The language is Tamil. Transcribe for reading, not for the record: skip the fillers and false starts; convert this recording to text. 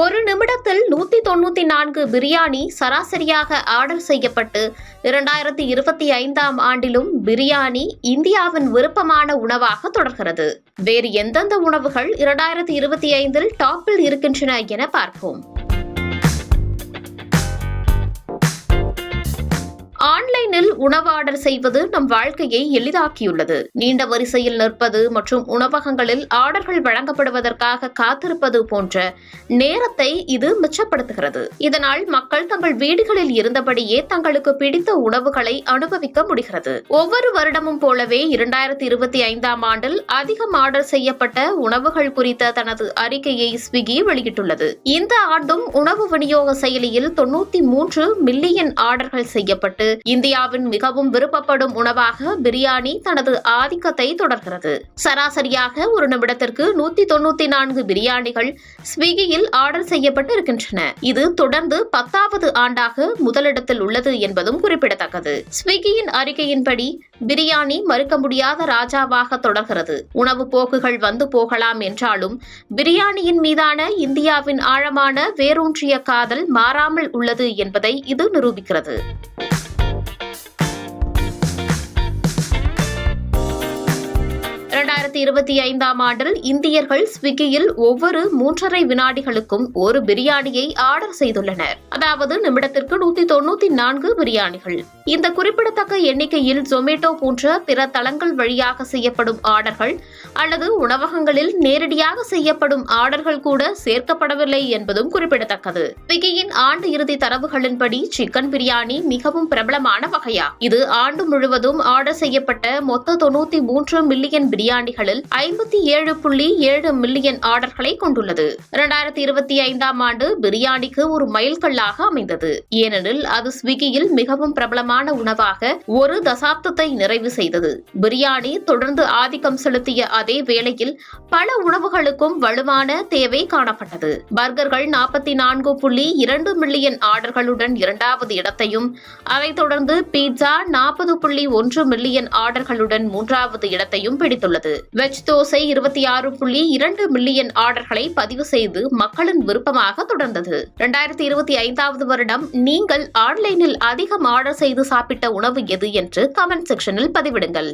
ஒரு நிமிடத்தில் 194 பிரியாணி சராசரியாக ஆர்டர் செய்யப்பட்டு 2025ஆம் ஆண்டிலும் பிரியாணி இந்தியாவின் விருப்பமான உணவாக தொடர்கிறது. வேறு எந்தெந்த உணவுகள் 2025இல் டாப்பில் இருக்கின்றன என பார்ப்போம். ஆன்லைனில் உணவு ஆர்டர் செய்வது நம் வாழ்க்கையை எளிதாக்கியுள்ளது. நீண்ட வரிசையில் நிற்பது மற்றும் உணவகங்களில் ஆர்டர்கள் வழங்கப்படுவதற்காக காத்திருப்பது போன்ற நேரத்தை இது மிச்சப்படுத்துகிறது. இதனால் மக்கள் தங்கள் வீடுகளில் இருந்தபடியே தங்களுக்கு பிடித்த உணவுகளை அனுபவிக்க முடிகிறது. ஒவ்வொரு வருடமும் போலவே 2025ஆம் ஆண்டில் அதிகம் ஆர்டர் செய்யப்பட்ட உணவுகள் குறித்த தனது அறிக்கையை ஸ்விக்கி வெளியிட்டுள்ளது. இந்த ஆண்டும் உணவு விநியோக செயலியில் 93 மில்லியன் ஆர்டர்கள் செய்யப்பட்டு இந்தியாவின் மிகவும் விருப்பப்படும் உணவாக பிரியாணி தனது ஆதிக்கத்தை தொடர்கிறது. சராசரியாக ஒரு நிமிடத்திற்கு 194 பிரியாணிகள் ஸ்விக்கியில் ஆர்டர் செய்யப்பட்டு இருக்கின்றன. இது தொடர்ந்து 10வது ஆண்டாக முதலிடத்தில் உள்ளது என்பதும் குறிப்பிடத்தக்கது. ஸ்விக்கியின் அறிக்கையின்படி பிரியாணி மறுக்க முடியாத ராஜாவாக தொடர்கிறது. உணவு போக்குகள் வந்து போகலாம் என்றாலும் பிரியாணியின் மீதான இந்தியாவின் ஆழமான வேரூன்றிய காதல் மாறாமல் உள்ளது என்பதை இது நிரூபிக்கிறது. 2025ஆம் ஆண்டில் இந்தியர்கள் ஸ்விக்கியில் ஒவ்வொரு 3.5 வினாடிகளுக்கும் ஒரு பிரியாணியை ஆர்டர் செய்துள்ளனர். அதாவது நிமிடத்திற்கு 194 பிரியாணிகள். இந்த குறிப்பிடத்தக்க எண்ணிக்கையில் ஜொமேட்டோ போன்ற பிற தளங்கள் வழியாக செய்யப்படும் ஆர்டர்கள் அல்லது உணவகங்களில் நேரடியாக செய்யப்படும் ஆர்டர்கள் கூட சேர்க்கப்படவில்லை என்பதும் குறிப்பிடத்தக்கது. ஸ்விக்கியின் ஆண்டு இறுதி தரவுகளின்படி சிக்கன் பிரியாணி மிகவும் பிரபலமான வகையா. இது ஆண்டு முழுவதும் ஆர்டர் செய்யப்பட்ட மொத்த 93 மில்லியன் பிரியாணிகளில் 57.7 மில்லியன் ஆர்டர்களை கொண்டுள்ளது. 2025ஆம் ஆண்டு பிரியாணிக்கு ஒரு மைல்கல்லாக அமைந்தது. ஏனெனில் அது ஸ்விக்கியில் மிகவும் பிரபலமான உணவாக ஒரு தசாப்தத்தை நிறைவு செய்தது. பிரியாணி தொடர்ந்து ஆதிக்கம் செலுத்திய அதே வேளையில் பல உணவுகளுக்கும் வலுவான தேவை காணப்பட்டது. பர்கர்கள் 44.2 மில்லியன் ஆர்டர்களுடன் 2வது இடத்தையும், அதைத் தொடர்ந்து பீட்சா 40.1 மில்லியன் ஆர்டர்களுடன் 3வது இடத்தையும் பிடித்துள்ளது. வெஜ் தோசை 26.2 மில்லியன் ஆர்டர்களை பதிவு செய்து மக்களின் விருப்பமாக தொடர்ந்தது. 2025வது வருடம் நீங்கள் ஆன்லைனில் அதிகம் ஆர்டர் செய்து சாப்பிட்ட உணவு எது என்று கமெண்ட் செக்ஷனில் பதிவிடுங்கள்.